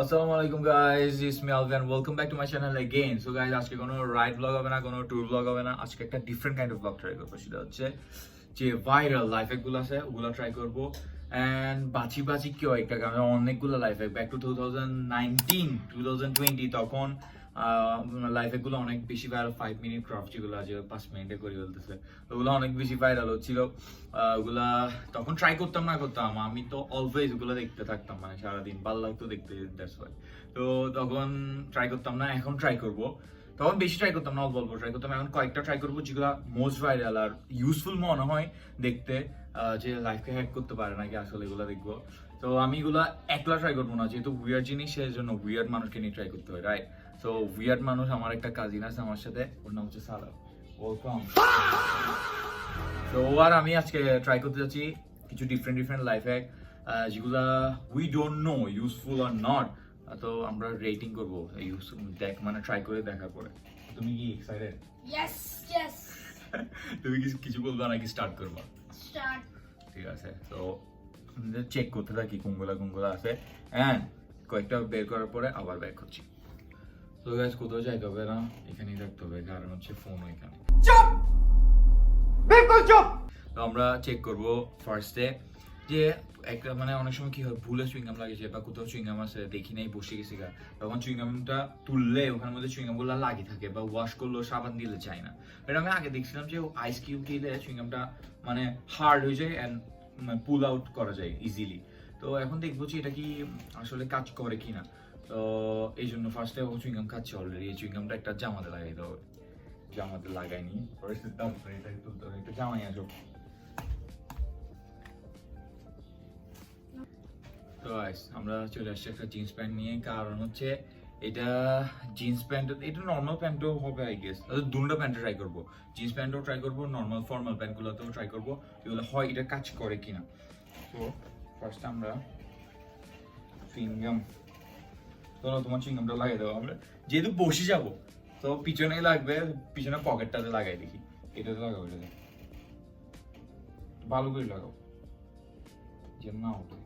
আসসালামু আলাইকুম guys, it's me Alvin, welcome back to my channel again. So guys, আজকে কোনো রাইড ব্লগ হবে না, কোনো ট্যুর ব্লগ হবে না। আজকে একটা different kind of blog try করবো। সেটা হচ্ছে যে ভাইরাল লাইফ হ্যাকগুলো আছে, ওগুলো ট্রাই করবো। অ্যান্ড বাঁচি বাঁচি কেউ একটা, কারণ অনেকগুলো লাইফ হ্যাক ব্যাক টু 2019 2020 তখন লাইফ হ্যাকগুলো অনেক বেশি ভাইরাল। 5 মিনিট ক্রাফট যেগুলো আছে 5 মিনিটে করে ফেলতেছে, ওগুলো অনেক বেশি ভাইরাল হচ্ছিল। ওগুলা তখন ট্রাই করতাম না করতাম, আমি তো অলওয়েজ ওগুলো দেখতে থাকতাম, মানে সারাদিন ভালো লাগতো দেখতে, দ্যাটস ওয়াই। তো তখন ট্রাই করতাম না, এখন ট্রাই করব। তখন বেশি ট্রাই করতাম না, অল্প অল্প ট্রাই করতাম। এখন কয়েকটা ট্রাই করবো যেগুলো মোস্ট ভাইরাল আর ইউজফুল মনে হয় দেখতে, যে লাইফকে হ্যাক করতে পারে নাকি আসলে, এগুলো দেখবো। তো আমি এগুলা একলা ট্রাই করবো না, যেহেতু উইয়ার্ড জিনিস, সেই জন্য উইয়ার্ড মানুষকে নিয়ে ট্রাই করতে হয়, রাইট? তো উইয়ার্ড মানুষ, আমার একটা কাজিন আছে আমার সাথে, ওর নাম হচ্ছে সারা। ওয়েলকাম। তো আর আমি আজকে ট্রাই করতে যাচ্ছি কিছু ডিফারেন্ট লাইফ হ্যাক, যেগুলা we don't know useful are not. তো আমরা রেটিং করবো মানে ট্রাই করে দেখার পরে। তুমি কি এক্সাইটেড? Yes, yes. তুমি কিছু বলবা নাকি স্টার্ট করবা? Start. ঠিক আছে, তো চেক করতে থাকি কোনগুলা আছে, এন্ড কয়েকটা বের করার পরে আবার ব্যাক করছি। তো গাইস, কোথাও যাইতে হবে না, এখানেই থাকতে হবে, কারণ হচ্ছে ফোন এখানে। চুপ, বিলকুল চুপ। তো আমরা চেক করব ফার্স্টে যে একটা, মানে অনেক সময় কি হয়, ভুলে চুইংগাম লাগিয়েছে বা কোথাও চুইংগাম আছে দেখি নাই, বসে গেছি গা, তখন চুইংগামটা তুললে ওখানের মধ্যে চুইংগামগুলো লাগি থাকে, বা ওয়াশ করলেও সাবান দিলে চায় না। এটা আমি আগে দেখছিলাম যে আইস কিউব দিলে চুইংগামটা মানে হার্ড হয়ে যায় অ্যান্ড পুল আউট করা যায় ইজিলি। তো এখন দেখবো যে এটা কি আসলে কাজ করে কিনা। তো এই জন্য ফার্স্টে ও চুইংগাম খাচ্ছে অলরেডি। এই চুইংগামটা একটা জামাতে লাগাই দেবো, জামাতে লাগাইনি, তারপরে এটাকে তুলতে হবে, একটা জামাই আসো। তো আমরা চলে আসছি একটা জিন্স প্যান্ট নিয়ে, কারণ হচ্ছে এটা জিন্স প্যান্ট, এটা নর্মাল প্যান্টও হবে আই গেস। দুটো প্যান্টও ট্রাই করবো, জিন্স প্যান্টও ট্রাই করবো, নর্মাল ফর্মাল প্যান্টগুলোতেও ট্রাই করবো, এগুলো হয় এটা কাজ করে কিনা। তো ফার্স্ট আমরা চুইংগাম, তোমার চুইংগামটা লাগিয়ে দেবো। আমরা যেহেতু বসে যাবো, তো পিছনে লাগবে, পিছনে পকেটটাতে লাগাই দেখি, এটাতে লাগাবো, এটাতে ভালো করে লাগাও, যে না ওঠে,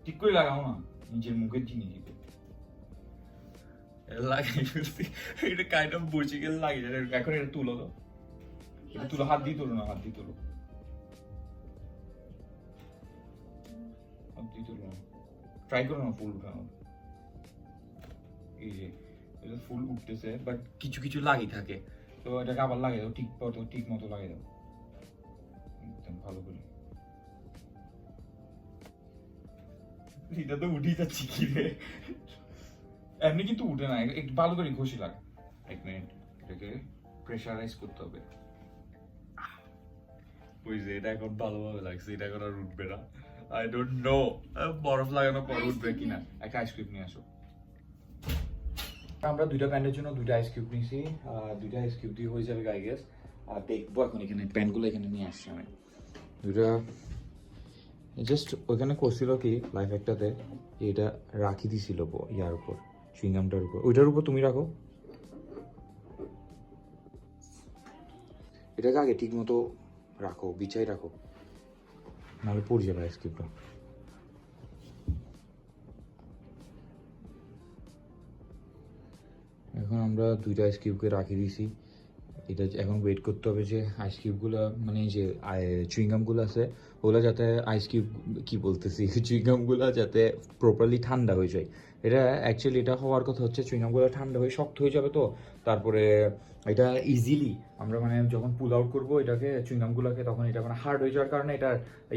ঠিক করে লাগাও না, নিজের মুখের জিনিস লাগাই ফেলছি। এটা কাইন্ড অফ বসে গেলে লাগিয়ে যায়। এখন এটা তুলো তো, এটা তুলো, হাত দিয়ে তুলো না, হাত দিয়ে তুলো, হাত দিয়ে তুলো না, ট্রাই করো না ফুল উঠানো। এই যে এটা ফুল উঠতেছে, বাট কিছু কিছু লাগি থাকে, তো এটাকে আবার লাগিয়ে দাও, ঠিক মতো লাগিয়ে দাও একদম ভালো করে। এটা তো উঠেই যাচ্ছে কি রে, এমনি কিন্তু উঠে না, একটু ভালো করে ঘষি লাগ। এক মিনিট, এটাকে প্রেসারাইজ করতে হবে। বুঝছে, এটা এখন ভালোভাবে লাগছে, এটা এখন আর উঠবে না। আই ডোন্ট নো বরফ লাগানোর পর উঠবে কিনা। একটা আইসক্রিম নিয়ে আসো। আমরা দুইটা প্যান্টের জন্য দুইটা আইস কিউব নিয়েছি, দুইটা আইস কিউব দিয়ে হয়ে যাবে আই গেস। আর দেখবো এখন এখানে প্যান্টগুলো এখানে নিয়ে আসছি আমি দুইটা। জাস্ট ওইখানে করছিল কি লাইফ একটাতে, এটা রাখি দিছিল ইয়ার উপর, চুইংগামটার উপর, ওইটার উপর তুমি রাখো। এটাকে আগে ঠিক মতো রাখো, বিছাই রাখো, নাহলে পড়ে যাবে আইসক্রিমটা। এখন আমরা দুইটা আইস কিউবকে রাখি দিয়েছি, এটা এখন ওয়েট করতে হবে যে আইস কিউবগুলো, মানে যে চুইংগামগুলো আছে ওগুলো যাতে আইস কিউব কি বলতেছি চুইংগামগুলো যাতে প্রপারলি ঠান্ডা হয়ে যায়। এটা অ্যাকচুয়ালি এটা হওয়ার কথা হচ্ছে চুইংগামগুলো ঠান্ডা হয়ে শক্ত হয়ে যাবে, তো তারপরে এটা ইজিলি আমরা মানে যখন পুল আউট করবো এটাকে চুইংগামগুলোকে, তখন এটা মানে হার্ড হয়ে যাওয়ার কারণে এটা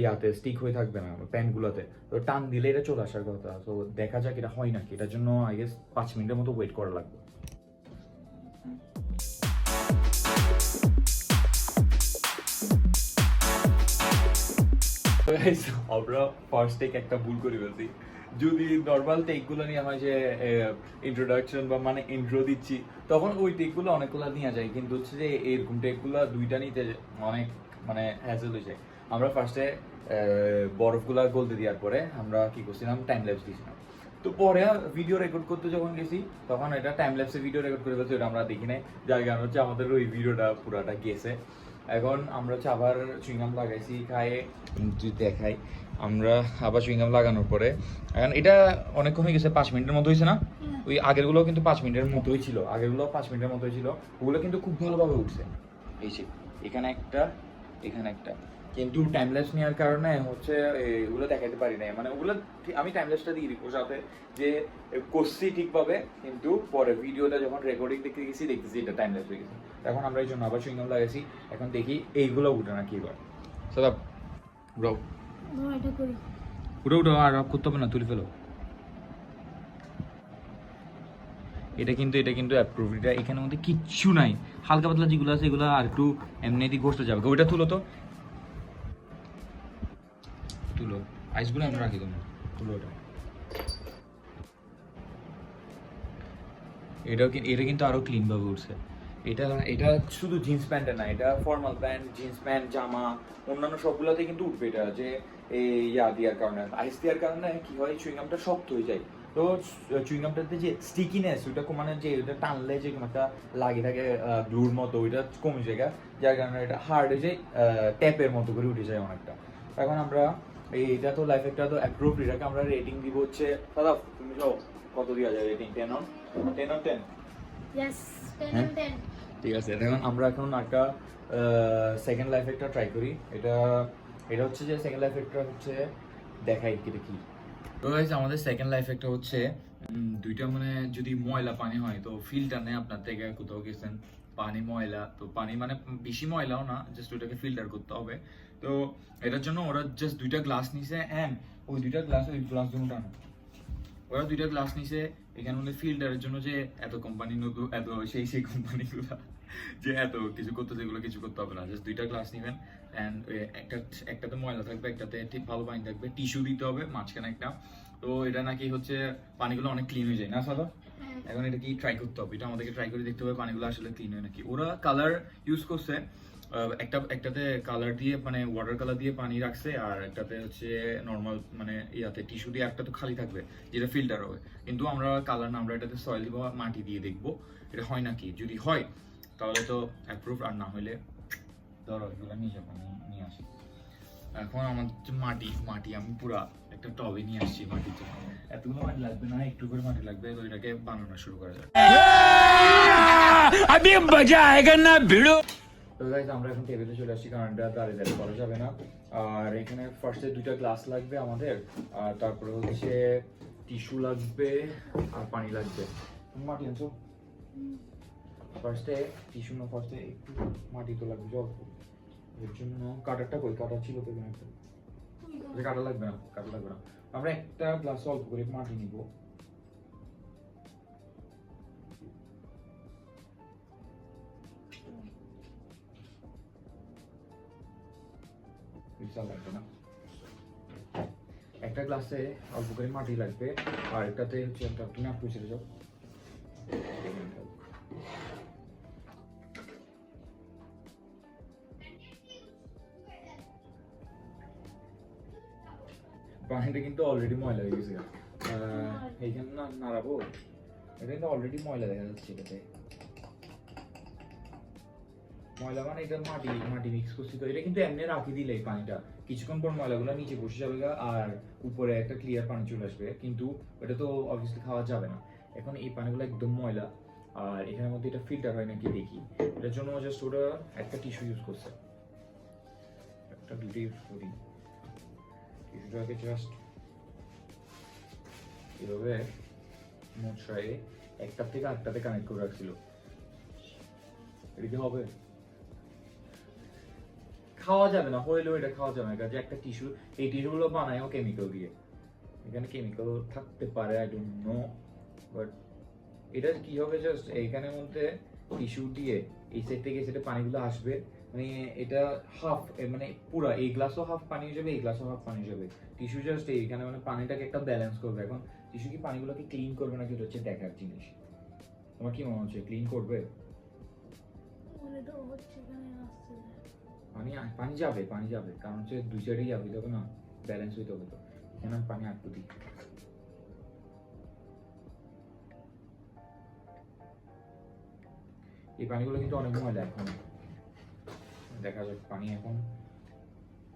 ইয়াতে স্টিক হয়ে থাকবে না প্যানগুলোতে, তো টান দিলে এটা চলে আসার কথা। তো দেখা যাক এটা হয় নাকি, এটার জন্য আই গেস 5 মিনিটের মতো ওয়েট করা লাগবে। আমরা ফার্স্ট টেক একটা ভুল করে ফেলছি। যদি নর্মাল টেকগুলো নিয়ে হয় যে ইন্ট্রোডাকশন বা মানে ইন্ট্রো দিচ্ছি, তখন ওই টেকগুলো অনেকগুলো নেওয়া যায়, কিন্তু হচ্ছে যে এরকম টেকগুলো দুইটা নিতে অনেক মানে হ্যাসেল হয়ে যায়। আমরা ফার্স্টে বরফগুলা গলতে দেওয়ার পরে আমরা কি করছিলাম, টাইম ল্যাপস দিয়েছিলাম। তো পরে ভিডিও রেকর্ড করতে যখন গেছি, তখন এটা টাইম ল্যাপসে ভিডিও রেকর্ড করে ফেলছি, ওটা আমরা দেখি নাই, যার কারণ হচ্ছে আমাদের ওই ভিডিওটা পুরাটা গেছে। এখন আমরা হচ্ছে আবার চুইংগাম লাগাইছি, খায়ে দেখাই আমরা আবার চুইংগাম লাগানোর পরে এখন এটা অনেকক্ষণ হয়ে গেছে, 5 মিনিটের মতো হয়েছে না? ওই আগেরগুলো কিন্তু 5 মিনিটের মতোই ছিল, আগেরগুলো 5 মিনিটের মতোই ছিল, ওগুলো কিন্তু খুব ভালোভাবে উঠছে। এই যে এখানে একটা, এখানে একটা, কিন্তু টাইমলেস নেওয়ার কারণে হচ্ছে এগুলো দেখাতে পারি না, মানে ওগুলো আমি টাইমলেসটা দিয়ে দিব সাথে যে করছি ঠিকভাবে, কিন্তু পরে ভিডিওটা যখন রেকর্ডিং দেখতে গেছি দেখতেছি এটা টাইমলেস হয়ে গেছে। এখন আমরা এই জন্য আবার চুইংগাম লাগাইছি, এখন দেখি এইগুলো উঠে না কি করে। সদাব ব্রো এটা করি উঠো উঠো, আর অফ করতে হবে না, তুলে ফেলো। এটা কিন্তু অ্যাপ্রুভ, এটা এখানের মধ্যে কিচ্ছু নাই, হালকা পাতলা যেগুলো আছে এগুলো আর একটু এমনিতেই ঘষতে যাবে। ওইটা তুলো তো, তুলো আইসগুলো আমরা রাখি, তোমার তুলো ওটা। এটা কিন্তু আরো ক্লিন ভাবে উঠছে। এটা এটা শুধু জিন্স প্যান্টে না, এটা ফর্মাল প্যান্ট, জিন্স প্যান্ট, জামা, অন্যান্য সবগুলোতে কিন্তু উঠবে এটা, যে এই দেওয়ার কারণে, আইস দেওয়ার কারণে কি হয়, চুইংগামটা শক্ত হয়ে যায়। তো চুইংগামটাতে যে স্টিকিনেস ওইটা মানে যে ওইটা টানলে যে একটা লাগে থাকে গ্লুর মতো, ওইটা কমে যায়, যার কারণে এটা হার্ড হয়ে যায়, ট্যাপের মতো করে উঠে যায় অনেকটা। এখন আমরা এইটা তো লাইফ একটা তো অ্যাপ্রুভ, এটাকে আমরা রেটিং দিব হচ্ছে, দাদা তুমি যাও কত দেওয়া যায় রেটিং? 10 on 10? ইয়েস 10 হ্যাঁ? on 10 ঠিক আছে, এখন আমরা এখন একটা সেকেন্ড লাইফ একটা ট্রাই করি। এটা হচ্ছে যে সেকেন্ড লাইফ একটা হচ্ছে দেখাই এটা কি। তো গাইস আমাদের সেকেন্ড লাইফ একটা হচ্ছে দুইটা, মানে যদি ময়লা পানি হয় তো ফিল্টার নেই, আপনার থেকে কোথাও গেছেন পানি ময়লা, তো পানি মানে বেশি ময়লাও না, জাস্ট ওইটাকে ফিল্টার করতে হবে। তো এটার জন্য ওরা জাস্ট দুইটা গ্লাস নিছে, অ্যান্ড ওই দুইটা গ্লাস দুটো টানো, ওরা দুইটা গ্লাস নিছে। এখানে মধ্যে ফিল্টারের জন্য যে এত কোম্পানি নতুন, এত সেই কোম্পানিগুলো যে এত কিছু করতে, যেগুলো কিছু করতে হবে না, জাস্ট দুইটা গ্লাস নেবেন, অ্যান্ড একটাতে ময়লা থাকবে, একটাতে ঠিক ভালো পানি থাকবে, টিস্যু দিতে হবে মাঝখানে একটা। তো এটা নাকি হচ্ছে পানিগুলো অনেক ক্লিন হয়ে যায় না সাদা? এখন এটা কি ট্রাই করতে হবে, এটা আমাদেরকে ট্রাই করে দেখতে হবে পানিগুলো আসলে ক্লিন হয় নাকি। ওরা কালার ইউজ করছে, একটাতে কালার দিয়ে মানে ওয়াটার কালার দিয়ে পানি রাখছে, আর একটাতে হচ্ছে নর্মাল মানে ইয়াতে টিস্যু দিয়ে, একটা তো খালি থাকবে যেটা ফিল্টার হবে। কিন্তু আমরা কালার না, আমরা এটাতে সয়েল দিব, মাটি দিয়ে দেখবো এটা হয় নাকি। যদি হয় তাহলে তো অ্যাপ্রুভ, আর না হলে ধরো এগুলো নিয়ে যাবো, নিয়ে আসি। এখন আমার হচ্ছে মাটি আমি পুরা একটা টবে নিয়ে আসছি মাটির জন্য। এতগুলো মাটি লাগবে না, একটু করে মাটি লাগবে, তো এটাকে বানানো শুরু করা যায়। अभी मजा आएगा ना भिड़ो। তো গাইস আমরা এখন টেবিলে চলে আসছি, কারণ এটা দাঁড়িয়ে দাঁড়িয়ে করা যাবে না। আর এখানে ফার্স্টে দুইটা গ্লাস লাগবে আমাদের, আর তারপরে হচ্ছে টিস্যু লাগবে আর পানি লাগবে। মাটি আনছো ফার্স্টে, টিস্যু না, ফার্স্টে একটু মাটি তো লাগবে জল, এর জন্য কাটারটা কই, কাটার ছিল তো এখানে একটা, কাটা লাগবে না, কাটা লাগবে না। আমরা একটা গ্লাস অল্প করে মাটি নিব, বিশাল লাগবে না। একটা গ্লাসে অল্প করে মাটি লাগবে, আর একটাতে হচ্ছে একটা, তুমি আপু ছেড়ে যাও। পানিটা কিন্তু অলরেডি ময়লা হয়ে গেছে, এইখানে না নাড়াবো, এটা কিন্তু অলরেডি ময়লা দেখা যাচ্ছে এটাতে। ময়লা মানে এটা মাটি মিক্স করছি, তো এটা কিন্তু এমনি রাখি দিলে এই পানিটা কিছুক্ষণ পর ময়লাগুলো নিচে বসে যাবে, আর উপরে একটা ক্লিয়ার পানি চলে আসবে, কিন্তু এটা তো অবভিয়াসলি খাওয়া যাবে না। এখন এই পানিগুলো একদম ময়লা, আর এখানের মধ্যে এটা ফিল্টার হয় নাকি দেখি। এটার জন্য জাস্ট ওরা একটা টিস্যু ইউজ করছে, একটা দুটো ইউজ করি, টিস্যুটাকে জাস্ট এভাবে মোছায় একটার থেকে আরেকটাতে কানেক্ট করে রাখছিল। এটা কি হবে? খাওয়া যাবে না, হইলেও এটা খাওয়া যাবে না, কাজে একটা টিস্যু, এই টিস্যুগুলো বানায়ও কেমিক্যাল দিয়ে, এখানে কেমিক্যাল থাকতে পারে, আই ডোন্ট নো, বাট এটা কি হবে, জাস্ট এইখানের মধ্যে টিস্যু দিয়ে এই সাইড থেকে এই সাইডে পানিগুলো আসবে, মানে এটা হাফ, মানে পুরা এই গ্লাসও হাফ পানি হয়ে যাবে, এই গ্লাসও হাফ পানি হয়ে যাবে। টিস্যু জাস্ট এইখানে মানে পানিটাকে একটা ব্যালেন্স করবে। এখন টিস্যু কি পানিগুলোকে ক্লিন করবে নাকি, এটা হচ্ছে দেখার জিনিস। তোমার কি মনে হচ্ছে ক্লিন করবে? মনে তো হচ্ছে এখানে আসছে পানি যাবে, কারণ হচ্ছে দুই সাইডেই যাবে, তবে না ব্যালেন্স হইতে হবে, তো এখানে আমি পানি আটকু দিই। এই পানিগুলো কিন্তু অনেক ময়লা, এখন দেখা যাক পানি, এখন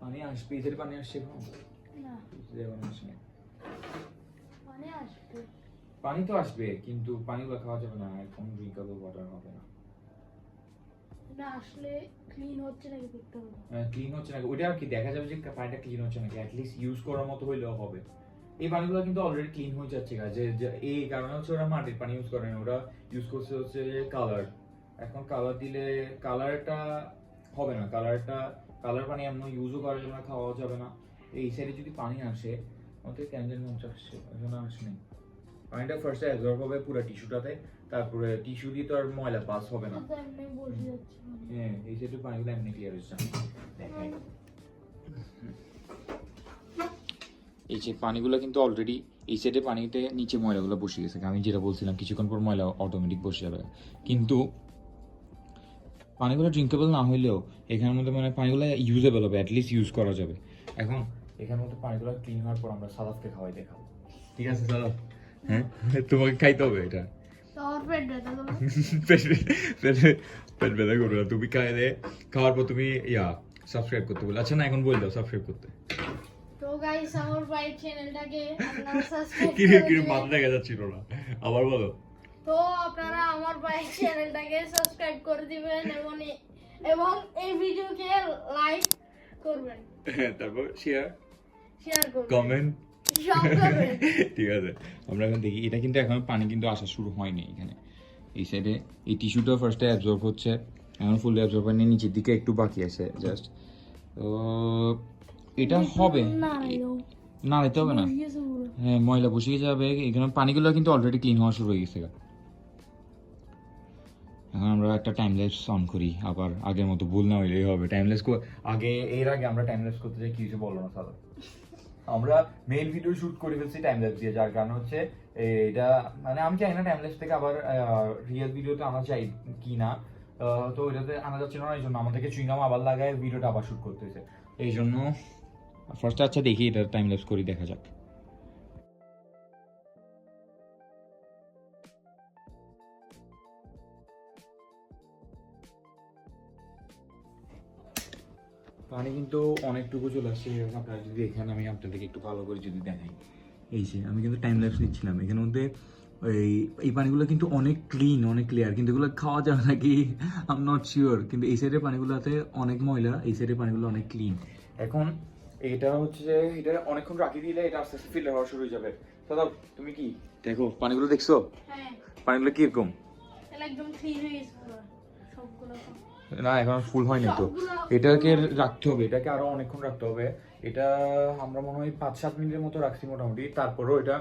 পানি আসবে, এদের পানি আসছে এখন না এখন আসে মানে আসবে পানি তো আসবে কিন্তু পানিগুলো খাওয়া যাবে না এখন ড্রিঙ্কেবল ওয়াটার হবে না না আসলে ক্লিন হচ্ছে নাকি দেখতে হবে ক্লিন হচ্ছে নাকি ওটা আর কি দেখা যাবে যে পানিটা ক্লিন হচ্ছে নাকি অ্যাটলিস্ট ইউজ করার মতো হইলেও হবে এই পানিগুলো কিন্তু অলরেডি ক্লিন হয়ে যাচ্ছে যে এই কারণে হচ্ছে ওরা মাটির পানি ইউজ করে না ওরা ইউজ করছে হচ্ছে কালার এখন কালার দিলে কালারটা হবে না কালার পানি এমন ইউজও করা যাবে না খাওয়াও যাবে না এই সাইডে যদি পানি আসে আমাদের ক্যান্ডেল মঞ্চ আসছে এখন আসেনি পানিটা ফার্স্টে অ্যাবজর্ব হবে পুরো টিস্যুটাতে তারপরে টিস্যু দিয়ে তো আর ময়লা পাস হবে না তো এমনি বসে যাচ্ছে হ্যাঁ এই সাইডে পানিগুলো এমনি ক্লিয়ার হচ্ছে দেখাই এই যে পানিগুলো কিন্তু অলরেডি এই সাইডে পানিতে নিচে ময়লাগুলো বসে গেছে আমি যেটা বলছিলাম কিছুক্ষণ পর ময়লা অটোমেটিক বসে যাবে কিন্তু পানিগুলো ড্রিঙ্কেবল না হইলেও এখানের মধ্যে মানে পানিগুলো ইউজেবল হবে অ্যাটলিস্ট ইউজ করা যাবে এখন এখানের মধ্যে পানিগুলো ক্লিন হওয়ার পর আমরা সালাদকে খাওয়াই দেখাবো ঠিক আছে সালাদ হ্যাঁ তোমাকে খাইতে হবে এটা তো আমার পেট ব্যথা করলো পেট ব্যথা করবে না তুমি খাওয়ার পর তুমি সাবস্ক্রাইব করতে বলে আচ্ছা না এখন বল দাও সাবস্ক্রাইব করতে তো গাইস আমার ভাই চ্যানেলটাকে আপনারা সাবস্ক্রাইব কি করে কি দিবেন মাথা দেখা যাচ্ছিল না আবার বলো তো আপনারা আমার ভাই চ্যানেলটাকে সাবস্ক্রাইব করে দিবেন এবং এই ভিডিওকে লাইক করবেন তারপর শেয়ার করবেন কমেন্ট সব করবেন ঠিক আছে আমরা এখন দেখি এটা কিন্তু এখন পানি কিন্তু আসা শুরু হয়নি এখানে এই সাইডে এই টিস্যুটা ফার্স্টে অ্যাবজর্ব হচ্ছে এখন ফুল অ্যাবজর্ব হয়নি নিচের দিকে একটু বাকি আছে জাস্ট তো এটা হবে না দিতে হবে না হ্যাঁ ময়লা বসে যাবে এখানে পানিগুলো কিন্তু অলরেডি ক্লিন হওয়া শুরু হয়ে গেছে এখন আমরা একটা টাইমলেস অন করি আবার আগের মতো ভুল না হইলেই হবে টাইমলেস এর আগে আমরা টাইমলেস করতে যাই কি কিছু বলো না সাদা আমরা মেইল ভিডিও শুট করে ফেলছি টাইমলেস দিয়ে যার কারণ হচ্ছে এটা মানে আমি চাই না টাইমলেস থেকে আবার রিয়েল ভিডিওতে আনা চাই কি না তো ওইটাতে আনা যাচ্ছে না এই জন্য আমাদেরকে চুইংগাম আবার লাগায় ভিডিওটা আবার শুট করতে হয়েছে এই জন্য ফার্স্টে আচ্ছা দেখি এটা টাইমলেস করি দেখা যাক পানি কিন্তু অনেকটুকু চলে আসছে আপনারা যদি এখানে আমি আপনাদেরকে একটু ভালো করে যদি দেখাই এই যে আমি কিন্তু টাইম ল্যাপস নিচ্ছিলাম এখানের মধ্যে এই পানিগুলো কিন্তু অনেক ক্লিন অনেক ক্লিয়ার কিন্তু এগুলো খাওয়া যাবে নাকি আই এম নট শিওর কিন্তু এই সাইডের পানিগুলোতে অনেক ময়লা এই সাইডের পানিগুলো অনেক ক্লিন এখন এটা হচ্ছে যে এটা অনেকক্ষণ রাখি দিলে এটা আস্তে আস্তে ফিল্টার হওয়া শুরু হয়ে যাবে দাদা তুমি কি দেখো পানিগুলো দেখছো হ্যাঁ পানিগুলো কিরকম এটা একদম ক্লিন হয়ে গেছে পুরো সবগুলো না এখন ফুল হয়নি তো এটাকে রাখতে হবে এটাকে আরো অনেকক্ষণ রাখতে হবে এটা আমরা মনে হয় 5-7 মিনিটের মতো রাখছি মোটামুটি তারপরেও এটা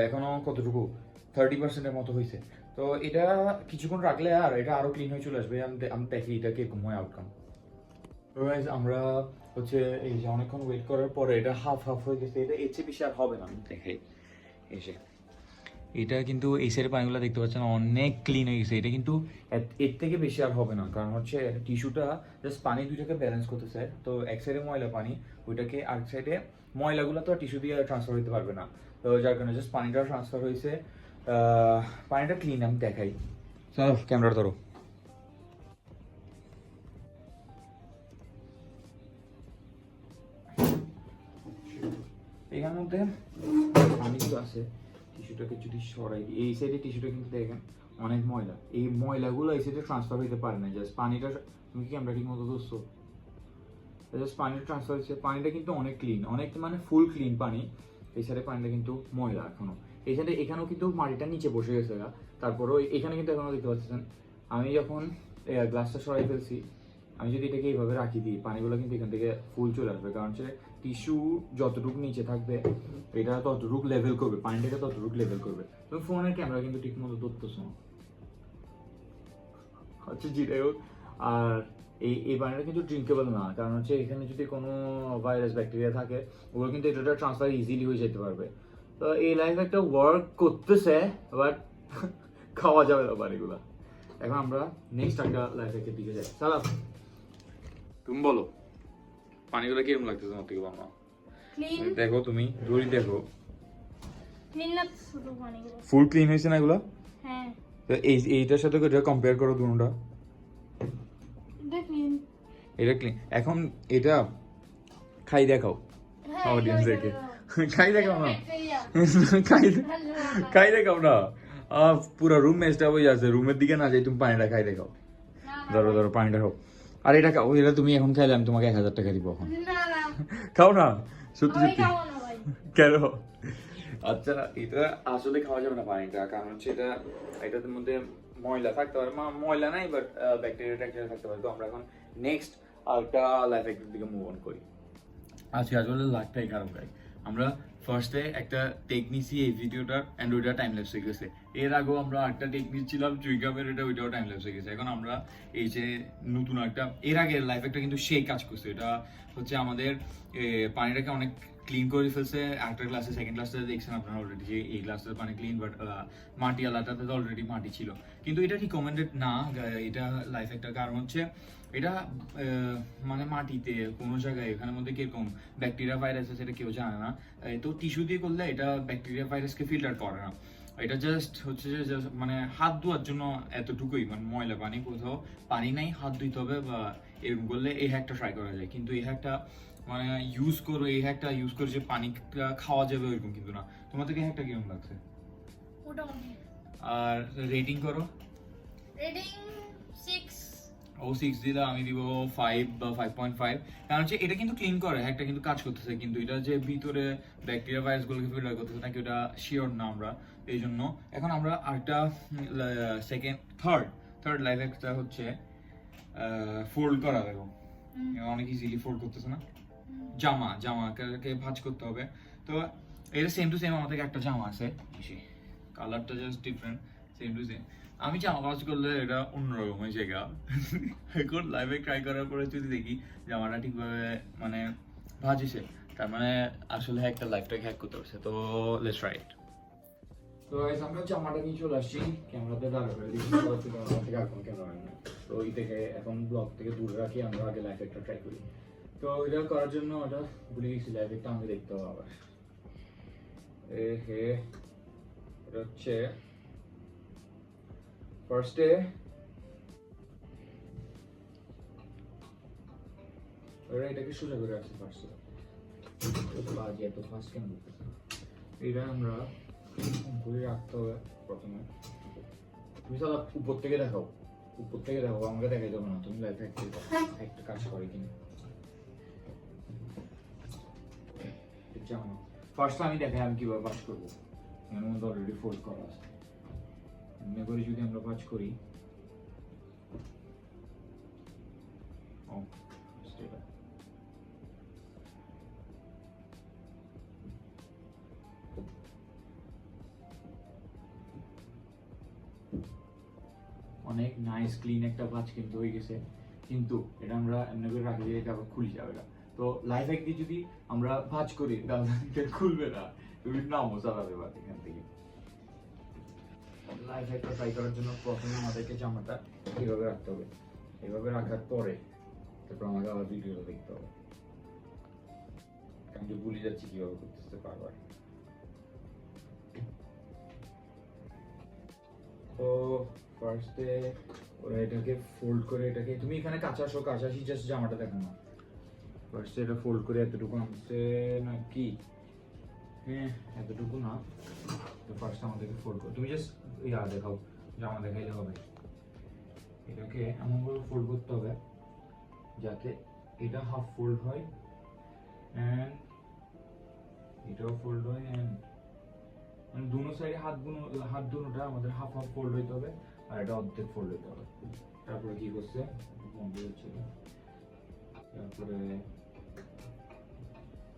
এখনো কতটুকু 30%-এর মতো হয়েছে তো এটা কিছুক্ষণ রাখলে আর এটা আরো ক্লিন হয়ে চলে আসবে আমি দেখি এটা কিরকম হয় আউটকাম তো গাইস আমরা হচ্ছে এই যে অনেকক্ষণ ওয়েট করার পরে এটা হাফ হয়ে গেছে এটা এর চেয়ে বেশি আর হবে না আমি দেখাই এসে এটা কিন্তু এই সাইডের পানিগুলো দেখতে পাচ্ছেন অনেক ক্লিন হয়ে গেছে এটা কিন্তু এর থেকে বেশি আর হবে না কারণ হচ্ছে টিস্যুটা জাস্ট পানি দুইটাকে ব্যালেন্স করতেছে তো এক সাইডে ময়লা পানি ওইটাকে আরেক সাইডে ময়লাগুলো তো টিস্যু দিয়ে ট্রান্সফার হতে পারবে না তো যার কারণে জাস্ট পানিটা ট্রান্সফার হয়েছে পানিটা ক্লিন আমি দেখাই চলো ক্যামেরা ধরো এখানের মধ্যে পানিগুলো আছে টিস্যুটাকে যদি সরাই দিই এই সাইডে টিস্যুটা কিন্তু দেখেন অনেক ময়লা এই ময়লাগুলো এই সাইডে ট্রান্সফার হতে পারে না জাস্ট পানিটা তুমি কি আমরা ঠিক মতো দোস্ত জাস্ট পানিটা ট্রান্সফার হচ্ছে পানিটা কিন্তু অনেক ক্লিন অনেক মানে ফুল ক্লিন পানি এই সাইডে পানিটা কিন্তু ময়লা এখনো এই সাইডে এখানেও কিন্তু মাটিটা নিচে বসে গেছে তারপরও এখানে কিন্তু এখনো দেখতে পাচ্ছেন আমি যখন গ্লাসটা সরাই ফেলছি আমি যদি এটাকে এইভাবে রাখি দিই পানিগুলো কিন্তু এখান থেকে ফুল চলে আসবে কারণ হচ্ছে টিস্যু যতটুকু নিচে থাকবে এটা ততটুকু লেভেল করবে পানিটাকে ততটুকু লেভেল করবে তুমি ফোনের ক্যামেরা কিন্তু ঠিক মতো ধরতেছো না হচ্ছে যেটাই হোক আর এই পানিটা কিন্তু ড্রিঙ্কেবল না কারণ হচ্ছে এখানে যদি কোনো ভাইরাস ব্যাকটেরিয়া থাকে ওগুলো কিন্তু এটা ট্রান্সফার ইজিলি হয়ে যেতে পারবে তো এই লাইফ একটা ওয়ার্ক করতেছে বাট খাওয়া যাবে না পানিগুলো এখন আমরা নেক্সট একটা লাইফ হ্যাকের দিকে যাই সালাম তুমি বলো পানিগুলো কিরকম লাগতেছে তোমার থেকে বাবা ক্লিন দেখো তুমি দড়ি দেখো ক্লিন লাগছে তো পানিগুলো ফুল ক্লিন হয়েছে না এগুলো হ্যাঁ এইটার সাথে এটা কম্পেয়ার করো দুটোটা এটা ক্লিন এটা ক্লিন এখন এটা খাই দেখাও হ্যাঁ অডিয়েন্স দেখে খাই দেখাও না খাই দেখাও না পুরো রুম মেসটা হয়ে যাচ্ছে রুমের দিকে না যাই তুমি পানিটা খাই দেখাও ধরো ধরো পানিটা খাও আর এটা খাও এটা তুমি এখন খাইলে আমি তোমাকে 1000 টাকা দিব এখন খাও না সত্যি সত্যি কেন আচ্ছা এটা আসলে খাওয়া যাবে না পানিটা কারণ হচ্ছে এটার মধ্যে ময়লা থাকতে পারে ময়লা নাই বাট ব্যাকটেরিয়া থাকতে পারে তো আমরা এখন নেক্সট আরেকটা লাইফ হ্যাকের দিকে মুভ অন করি আজকে আসলে লাইফটাই খারাপ গাই আমরা ফার্স্টে একটা টেকনিসি এই ভিডিওটার অ্যান্ড ওইটা টাইম ল্যাপস হয়ে গেছে এর আগেও আমরা একটা টেকনিক ছিলাম ট্রিগামের ওইটাও টাইম ল্যাপস হয়ে গেছে এখন আমরা এই যে নতুন একটা এর আগে লাইফ একটা কিন্তু সেই কাজ করছে এটা হচ্ছে আমাদের পানিটাকে অনেক ক্লিন করে ফেলছে একটা ক্লাসে সেকেন্ড ক্লাসে দেখছেন আপনারা অলরেডি যে এই গ্লাসের পানি ক্লিন বাট মাটি আলাদাতে তো অলরেডি মাটি ছিল কিন্তু এটা রিকমেন্ডেড না এটা লাইফ একটা কারণ হচ্ছে এটা মানে মাটিতে কোনো জায়গায় এখানের মধ্যে কিরকম ব্যাকটেরিয়া ভাইরাস আছে সেটা কেউ জানে না তো টিস্যু দিয়ে করলে এটা ব্যাকটেরিয়া ভাইরাসকে ফিল্টার করে না এটা জাস্ট হচ্ছে যে মানে হাত ধোয়ার জন্য এতটুকুই মানে ময়লা পানি কোথাও পানি নাই হাত ধুইতে হবে বা এরকম করলে এই হ্যাকটা ট্রাই করা যায় কিন্তু এই হ্যাকটা মানে ইউজ করো এই হ্যাকটা ইউজ করে যে পানিটা খাওয়া যাবে ওইরকম কিন্তু না তোমাদের কি হ্যাকটা কিরকম লাগছে আর রেটিং করো রেটিং 6 ও 6 দিলা আমি দিব 5 বা 5.5 কারণ হচ্ছে এটা কিন্তু ক্লিন করে হ্যাকটা কিন্তু কাজ করতেছে কিন্তু এটা যে ভিতরে ব্যাকটেরিয়া ভাইরাসগুলোকে ফিল্টার করতেছে নাকি ওটা শিওর না আমরা এই জন্য এখন আমরা আরেকটা থার্ড লাইফ একটা হচ্ছে ফোল্ড করা দেখো অনেক ইজিলি ফোল্ড করতেছে না জামাকে ভাঁজ করতে হবে তো এটা সেম টু সেম আমাদের একটা জামা আছে কালারটা just different same to same আমি জামা ভাঁজ করলে এটা অন্যরকম হয়ে জায়গা এখন লাইভে ট্রাই করার পরে যদি দেখি জামাটা ঠিকভাবে মানে ভাজিছে তার মানে আসলে একটা লাইফটাকে হ্যাক করতে পারছে তো লেটস ট্রাই ইট তো গাইস আমরা জামাটা নিয়ে চলে আসছি ক্যামেরাতে দাঁড়া করে দিচ্ছি থেকে এখন ক্যামেরা তো এই থেকে এখন ব্লগ থেকে দূরে রাখি আমরা আগে লাইফ একটা ট্রাই করি তো এটা করার জন্য ওটা ভুলে গেছি লাইভ একটা আমাকে দেখতে হবে আবার এটা হচ্ছে ফার্স্টে এটাকে সোজা করে রাখছি ফার্স্টে বাজি এত ফার্স্ট কেন করতেছে এটা আমরা ঘুরে রাখতে হবে প্রথমে তুমি সাদা উপর থেকে দেখাও আমাকে দেখাই দেবো না তুমি লাইফ একটা কাজ করে কিনা ফার্স্ট আমি দেখাই আমি কিভাবে পাস করবো এর মধ্যে অলরেডি ফোল্ড করা আছে এমনি করে যদি আমরা পাস করি অনেক নাইস ক্লিন একটা ভাঁজ কিন্তু হয়ে গেছে কিন্তু এটা আমরা এমনি করে রাখি এটা আবার খুলে যাবে না তো লাইফ হ্যাক দিয়ে যদি আমরা ভাঁজ করি তাহলে এটা খুলবে না তুমি নামও চালাতে পারবে এখান থেকে লাইফ হ্যাকটা ট্রাই করার জন্য প্রথমে আমাদেরকে জামাটা এইভাবে রাখতে হবে এইভাবে রাখার পরে তারপর আমাকে আবার ভিডিওটা দেখতে হবে আমি ভুলে যাচ্ছি কিভাবে করতেছে বারবার তো ফার্স্টে ওরা এটাকে ফোল্ড করে এটাকে তুমি এখানে কাঁচাশি জাস্ট জামাটা দেখো না ফার্স্টে এটা ফোল্ড করে এতটুকু আনছে না কি হ্যাঁ এতটুকু না তো ফার্স্ট আমাদেরকে ফোল্ড করে তুমি জাস্ট দেখাও জামা দেখাইলে হবে এটাকে এমনভাবে ফোল্ড করতে হবে যাতে এটা হাফ ফোল্ড হয় অ্যান্ড এটাও ফোল্ড হয় অ্যান্ড মানে দুনো সাইডে হাত দুটোটা আমাদের হাফ ফোল্ড হইতে হবে আর এটা অর্ধেক ফোল্ড হইতে হবে তারপরে কি করছে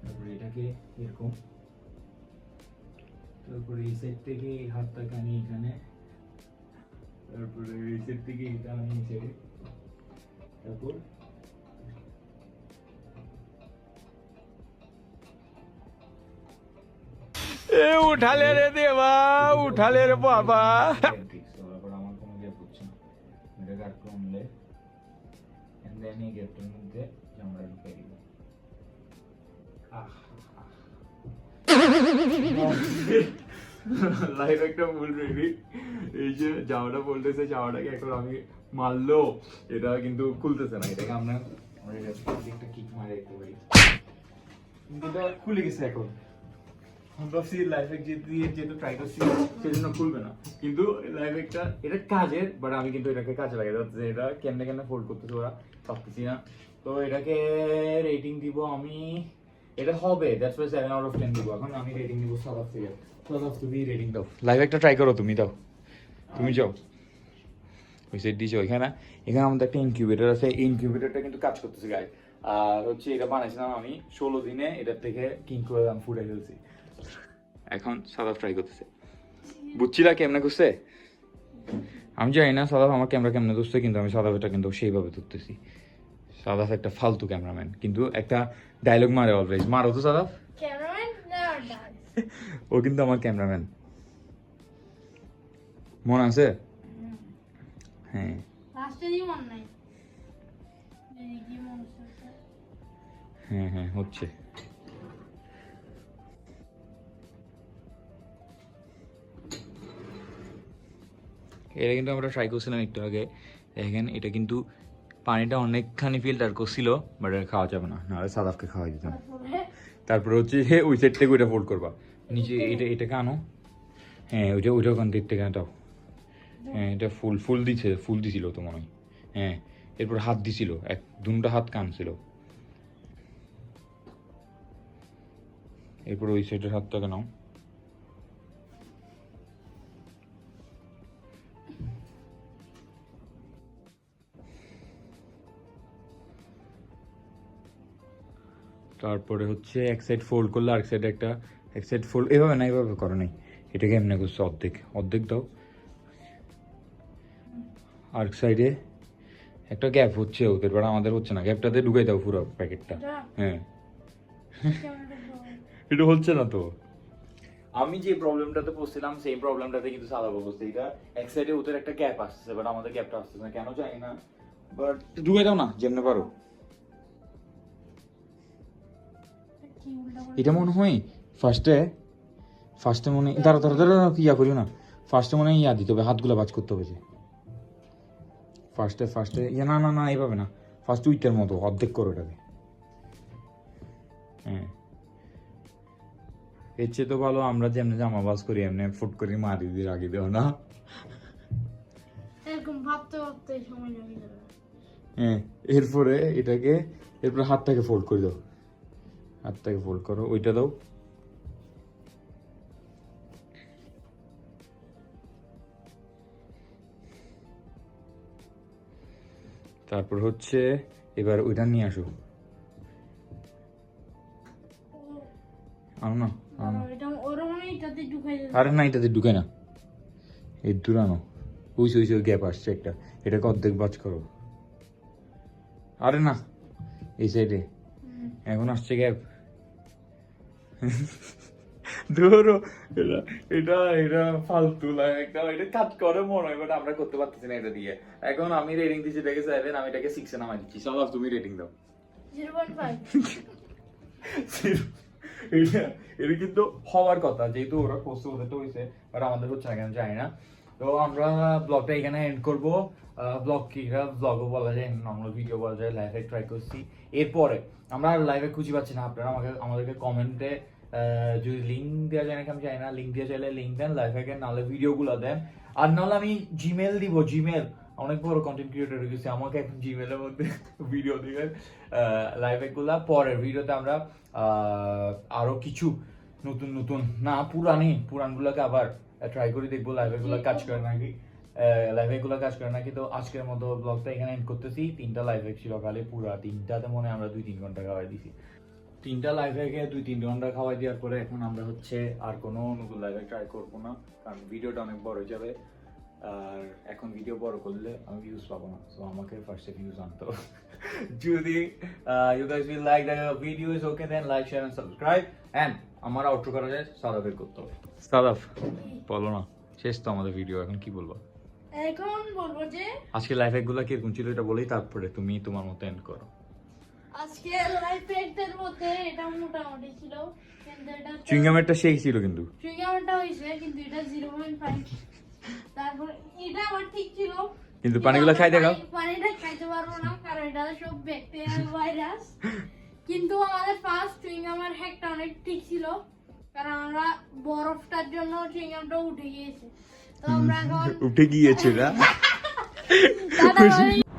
তারপরে এটাকে এরকম তারপরে এই সাইড থেকে এই হাতটাকে আনি এখানে তারপরে এই সাইড থেকে এটা আনি এই সাইডে তারপর उठा ले रे देवा उठा ले रे बाबा আমার কোনো গ্যাপ হচ্ছে না এটা কাট করলে এন্ড দেন এই গ্যাপটার মধ্যে জামাটা ঢুকিয়ে দিব লাইভ একটা ভুল রেডি এই যে জামাটা বলতেছে জামাটাকে এখন আমি মারলো এটা কিন্তু খুলতেছে না এটাকে আমরা একটা কিক মারে একটু কিন্তু এটা খুলে গেছে এখন ভাবছি লাইফ হ্যাক যেহেতু ট্রাই করছি সেজন্য খুলবে না, কিন্তু লাইফ হ্যাকটা এটা কাজের, বাট আমি কিন্তু এটাকে কাজে লাগাই যাচ্ছে, এটা কেমনে ফোল্ড করতেছি ওরা ভাবতেছি না। তো এটাকে রেটিং দিব আমি, এটা হবে দ্যাটস ওয়াই 7 আউট অফ 10 দিব। এখন আমি রেটিং দিব সাদাফ থেকে। সাদাফ তুমি রেটিং দাও, লাইভ একটা ট্রাই করো, তুমি দাও, তুমি যাও ওই সাইড দিয়ে যাও। এখানে আমাদের একটা ইনকিউবেটর আছে, এই ইনকিউবেটরটা কিন্তু কাজ করতেছে গাইস। আর হচ্ছে এটা বানাইছিলাম আমি 16 দিনে, এটার থেকে কিং করে আমি ফুটাই ফেলছি। এখন সাদাফ ট্রাই করতেছে, বুঝছিলা কেমনে করছে? আমি জানি না সাদাফ আমার ক্যামেরা কেমনে ধরছে, কিন্তু আমি সাদাফ এটা কিন্তু সেইভাবে ধরতেছি। সাদাফ একটা ফালতু ক্যামেরাম্যান, কিন্তু একটা ডায়লগ মারে অলওয়েজ, মারো তো সাদাফ। Cameraman never does. ও কিন্তু আমার ক্যামেরাম্যান, মনে আছে? হ্যাঁ লাস্টে দিয়ে মন নাই, কি মন হচ্ছে? হ্যাঁ হচ্ছে। এটা কিন্তু আমরা ট্রাই করছিলাম একটু আগে, দেখেন এটা কিন্তু পানিটা অনেকখানি ফিল্টার করছিল, বাট এটা খাওয়া যাবে না, নাহলে সাদাফকে খাওয়াই দিতাম। তারপরে হচ্ছে ওই সাইড থেকে ওইটা ফোল্ড করবা, নিচে এটাকে আনো, হ্যাঁ ওইটা ওখান থেকে দাও। হ্যাঁ এটা ফুল দিছিল তো মনে হয়, হ্যাঁ। এরপর হাত দিছিল, দুটা হাত কানছিল, এরপর ওই সাইডের হাতটাকে নাও। তারপরে হচ্ছে এক সাইড ফোল্ড করলে আরেক সাইড এক সাইড ফোল্ড, এভাবে না, এভাবে করো নাই, এটাকে এমনি করছো অর্ধেক দাও। আরেক সাইডে একটা গ্যাপ হচ্ছে ওদের, বাট আমাদের হচ্ছে না, গ্যাপটাতে ঢুকাই দাও পুরো প্যাকেটটা। হ্যাঁ এটা হচ্ছে না তো, আমি যে প্রবলেমটাতে পড়ছিলাম সেই প্রবলেমটাতে কিন্তু সাদা বলছে, এটা এক সাইডে ওদের একটা গ্যাপ আসছে, বাট আমাদের গ্যাপটা আসতেছে না, কেন জানি না, বাট ঢুকাই দাও না যেমনে পারো। এটা মনে হয় ফার্স্টে মনে দাঁড়া কি ইয়া করিও না, ফার্স্টে মনে হয় ইয়া দিতে হবে, হাতগুলো বাজ করতে হবে যে ফার্স্টে ইয়া, না এইভাবে না, ফার্স্ট উইকের মতো অর্ধেক করো এটাকে। হ্যাঁ এর চেয়ে তো ভালো আমরা যেমনি জামা বাজ করি এমনি ফুট করে মারি দিয়ে রাখি দেও না, এরকম ভাবতে সময় লেগে যাবে। হ্যাঁ এরপরে হাতটাকে ফোল্ড করে দাও, হাতটাকে ফোল্ড করো, ওইটা দাও। তারপর হচ্ছে এবার ওইটা নিয়ে আসো, আনো না, আরে না এটাতে ঢুকে না, এই দূর আনো, ওই গ্যাপ আসছে একটা, এটাকে অর্ধেক বাজ করো। আরে না এই সাইডে এখন আসছে গ্যাপ, ধরো এটা ফালতু লাগে একটা, এটা কাজ করে মনে হয়, বাট আমরা করতে পারতেছি না এটা দিয়ে। এখন আমি রেটিং দিচ্ছি এটাকে 7, আমি এটাকে 6 এ নামাই দিচ্ছি। সাদাফ তুমি রেটিং দাও। 0.5। এটা কিন্তু হওয়ার কথা, যেহেতু ওরা করছে ওদের তো হয়েছে, বাট আমাদের হচ্ছে না কেন জানি না। তো আমরা ব্লগটা এখানে এন্ড করবো। ব্লগ কি ব্লগও বলা যায়, নর্মাল ভিডিও বলা যায়, লাইভে ট্রাই করছি। এরপরে আমরা আর লাইভে খুঁজে পাচ্ছি না, আপনারা আমাদেরকে কমেন্টে যদি লিঙ্ক দেওয়া যায় নাকি আমি জানি না, লিঙ্ক দেওয়া চাইলে লিঙ্ক দেন লাইভে, নাহলে ভিডিওগুলো দেন, আর নাহলে আমি জিমেল দিব। জিমেল অনেক বড় কন্টেন্ট ক্রিয়েটর হয়ে গেছে, আমাকে এখন জিমেলের মধ্যে ভিডিও দিবেন লাইভে গুলা। পরের ভিডিওতে আমরা আরো কিছু নতুন না পুরানগুলোকে আবার ট্রাই করে দেখবো লাইভে গুলা কাজ করে নাকি। তো আজকের মতো ব্লগটা এখানে এন্ড করতেছি। 3টা লাইভে ছিল কালে, পুরা 3টাতে মনে আমরা 2-3 ঘন্টা খাওয়াই দিছি। 3টা লাইভে গিয়ে 2-3 ঘন্টা খাওয়াই দেওয়ার পরে এখন আমরা হচ্ছে আর কোনো নতুন লাইভে ট্রাই করবো না, কারণ ভিডিওটা অনেক বড় হয়ে যাবে। আর এখন ভিডিও বড় করলে আমি ভিউজ পাবো না, সো আমাকে ফার্স্টে ভিউজ আনতে হবে। যদি you guys will like the video is okay, then like, share and subscribe, and আমার আউটরো করা যায় সাদাফের করতে হবে। সাদাফ বলো না, শেষ তো আমাদের ভিডিও, এখন কি বলবো? এখন বলবো যে আজকে লাইফ হ্যাকগুলো কিরকম ছিল এটা বলেই তারপরে তুমি তোমার মতো এন্ড করো। আজকে লাইফ হ্যাকদের মধ্যে এটা মোটামুটি ছিল, কিন্তু এটা চুইংগামেরটা সেই ছিল, কিন্তু চুইংগামটা হইছে, কিন্তু এটা 0.5। তারপর এটা আবার ঠিক ছিল, কিন্তু পানিগুলো খাই দেখাও। পানিটা খাইতে পারবো না, কারণ এটা সব ব্যাকটেরিয়া ভাইরাস। কিন্তু আমাদের ফার্স্ট চুইংগামের হ্যাকটা অনেক ঠিক ছিল, কারণ আমরা বরফটার জন্য চিংড়িটা উঠে গিয়েছে, তো আমরা এখন উঠে গিয়েছে না দাদা ভাই